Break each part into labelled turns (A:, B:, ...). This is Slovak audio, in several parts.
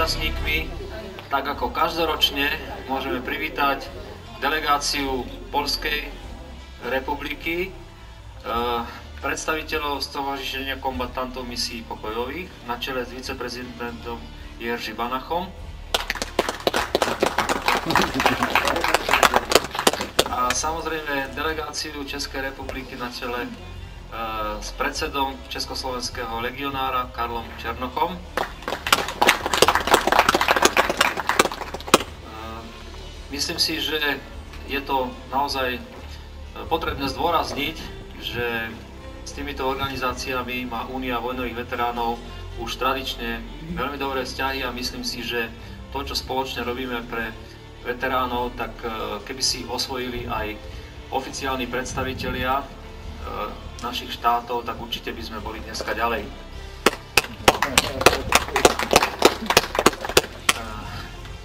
A: účastníkmi, tak ako každoročne môžeme privítať delegáciu Poľskej republiky, predstaviteľov Stowarzyszenia kombatantov misií pokojových na čele s viceprezidentom Jerzy Banachom a samozrejme delegáciu Českej republiky na čele s predsedom československého legionára Karlom Černochom. Myslím si, že je to naozaj potrebné zdôrazniť, že s týmito organizáciami má Únia vojnových veteránov už tradične veľmi dobré vzťahy a myslím si, že to, čo spoločne robíme pre veteránov, tak keby si osvojili aj oficiálni predstavitelia našich štátov, tak určite by sme boli dneska ďalej.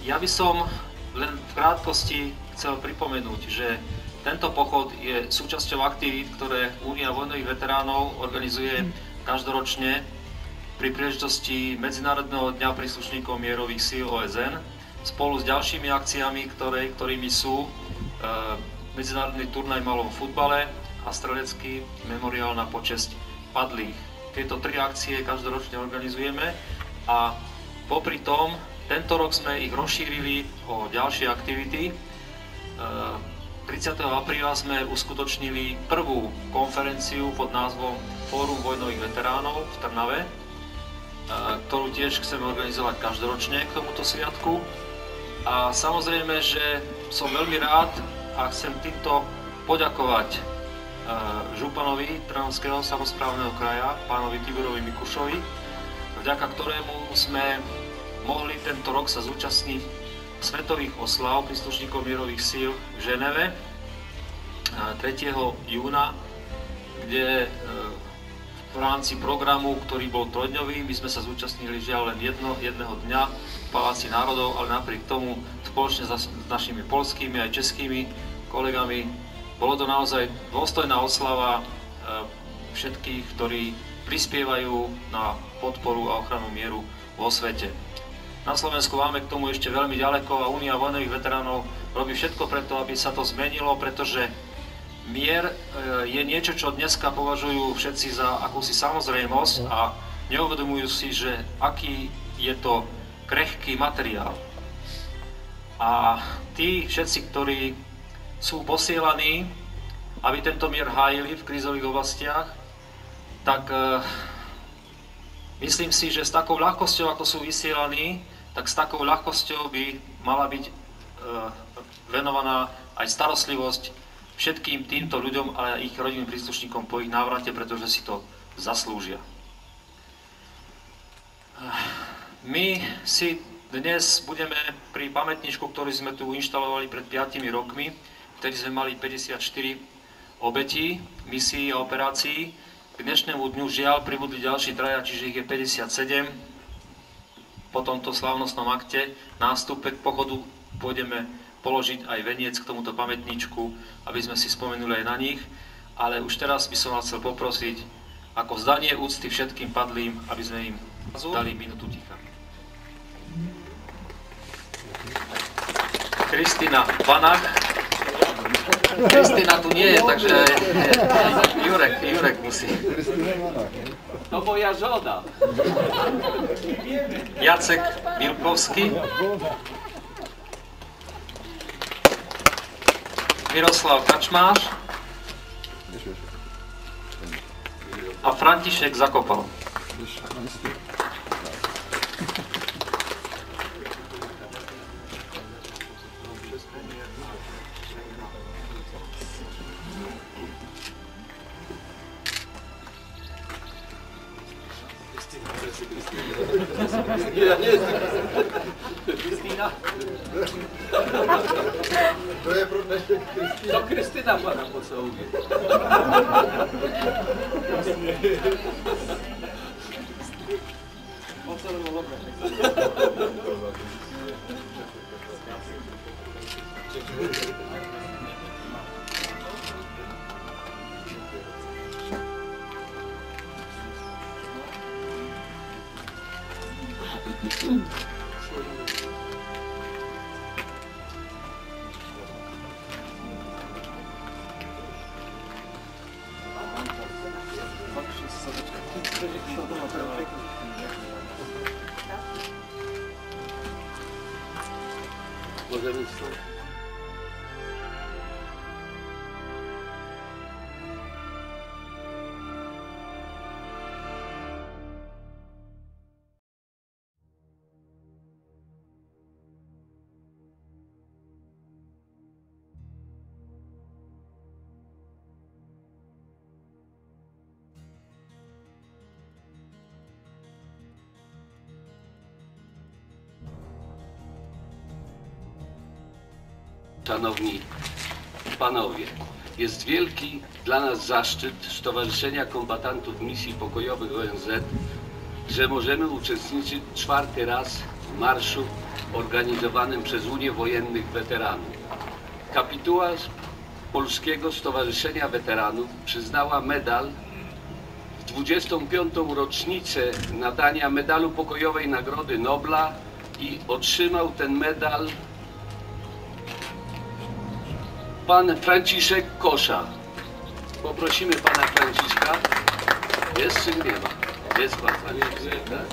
A: Ja by som len v krátkosti chcel pripomenúť, že tento pochod je súčasťou aktivít, ktoré Únia vojnových veteránov organizuje každoročne pri príležitosti Medzinárodného dňa príslušníkov mierových síl OSN spolu s ďalšími akciami, ktorými sú medzinárodný turnaj v malom futbale a strelecký memoriál na počesť padlých. Tieto tri akcie každoročne organizujeme a popri tom tento rok sme ich rozšírili o ďalšie aktivity. 30. apríla sme uskutočnili prvú konferenciu pod názvom Fórum vojnových veteránov v Trnave, ktorú tiež chceme organizovať každoročne k tomuto sviatku. A samozrejme, že som veľmi rád a chcem týmto poďakovať županovi Trnavského samosprávneho kraja, pánovi Tiburovi Mikušovi, vďaka ktorému sme mohli tento rok sa zúčastniť svetových oslav príslušníkov mierových síl v Ženeve 3. júna, kde v rámci programu, ktorý bol trojdňový, my sme sa zúčastnili žiaľ len jedného dňa v Paláci národov, ale napriek tomu spoločne s našimi poľskými aj českými kolegami bolo to naozaj dôstojná oslava všetkých, ktorí prispievajú na podporu a ochranu mieru vo svete. Na Slovensku máme k tomu ešte veľmi ďaleko a Únia vojnových veteránov robí všetko preto, aby sa to zmenilo, pretože mier je niečo, čo dneska považujú všetci za akúsi samozrejmosť a neuvedomujú si, že aký je to krehký materiál. A tí všetci, ktorí sú posielaní, aby tento mier hájili v krízových oblastiach, tak myslím si, že s takou ľahkosťou, ako sú vysielaní, tak s takou ľahkosťou by mala byť venovaná aj starostlivosť všetkým týmto ľuďom a ich rodinným príslušníkom po ich návrate, pretože si to zaslúžia. My si dnes budeme pri pamätničku, ktorú sme tu inštalovali pred 5 rokmi, vtedy sme mali 54 obetí, misií a operácií. K dnešnému dňu žiaľ pribudli ďalší traja, čiže ich je 57. Po tomto slávnostnom akte nástupe k pochodu pôjdeme položiť aj veniec k tomuto pamätničku, aby sme si spomenuli aj na nich. Ale už teraz by som vás chcel poprosiť, ako vzdanie úcty všetkým padlým, aby sme im dali minútu ticha. Kristina Banach. Kristina tu nie je, takže Jurek musí.
B: To moja žona.
A: Jacek Milkovský. Miroslav Kačmáš. A František Zakopal.
B: Kristýna?
C: To je pro dnešek Kristýna.
B: To Kristýna pana poslouchá. Po celém dobre. Możemy stąd. Szanowni Panowie, jest wielki dla nas zaszczyt Stowarzyszenia Kombatantów Misji Pokojowych ONZ, że możemy uczestniczyć 4. raz w marszu organizowanym przez Unię Wojennych Weteranów. Kapituła Polskiego Stowarzyszenia Weteranów przyznała medal w 25. rocznicę nadania Medalu Pokojowej Nagrody Nobla i otrzymał ten medal pan Franciszek Kosza. Poprosimy pana Franciszka. Jest czy nie ma? Jest pan Franciszek, tak?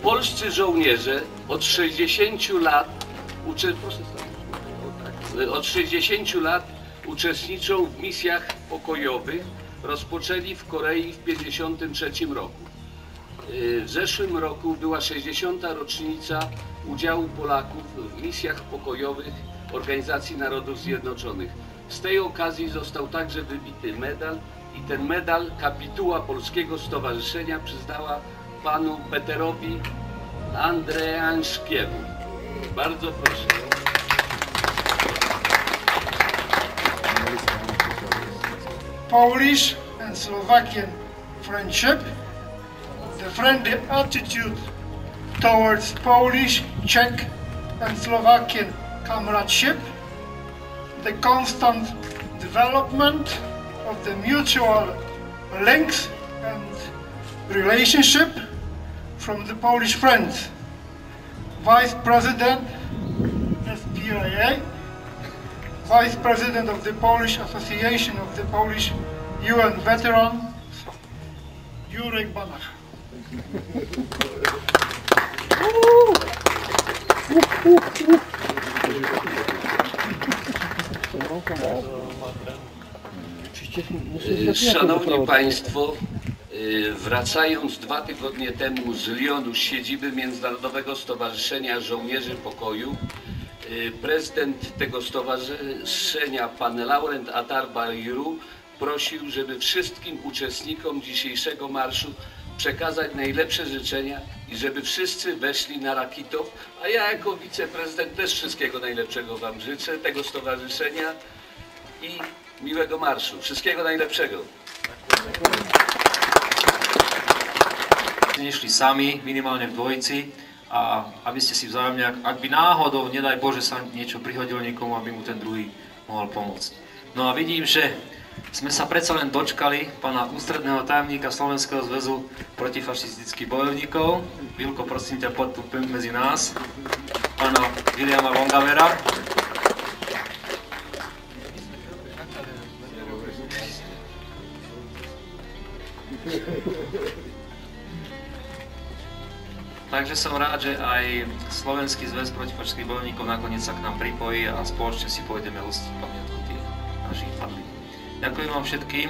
B: Polscy żołnierze od 60 lat uczestniczą w misjach pokojowych. Rozpoczęli w Korei w 1953 roku. W zeszłym roku była 60. rocznica udziału Polaków w misjach pokojowych Organizacji Narodów Zjednoczonych. Z tej okazji został także wybity medal i ten medal kapituła Polskiego Stowarzyszenia przyznała panu Peterowi Andreańskiemu. Bardzo proszę.
D: Polish and Slovakian friendship, the friendly attitude towards Polish, Czech and Slovakian comradeship, the constant development of the mutual links and relationship from the Polish friends, Vice President SPIA, Vice President of the Polish Association of the Polish UN Veterans, Jurek Banach.
B: Szanowni Państwo, wracając 2 tygodnie temu z Lyonu, z siedziby Międzynarodowego Stowarzyszenia Żołnierzy Pokoju, prezydent tego stowarzyszenia, pan Laurent Atar-Bayrou, prosił, żeby wszystkim uczestnikom dzisiejszego marszu przekazać najlepsze życzenia i żeby wszyscy weszli na Rakitów, a ja jako wiceprezydent też wszystkiego najlepszego Wam życzę, tego stowarzyszenia i miłego marszu. Wszystkiego najlepszego.
A: Nešli sami, minimálne v dvojici, a aby ste si vzájomne, ak by náhodou, nedaj Bože, sa niečo prihodilo niekomu, aby mu ten druhý mohol pomôcť. No a vidím, že sme sa predsa len dočkali pána ústredného tajomníka Slovenského zväzu protifašistických bojovníkov. Vilko, prosím ťa, poď tu medzi nás. Pána Williama Longavera. Takže som rád, že aj Slovenský zväz protifašistických bojovníkov nakoniec sa k nám pripojí a spoločne si pôjdeme uctiť pamiatku tých našich padlých. Ďakujem vám všetkým.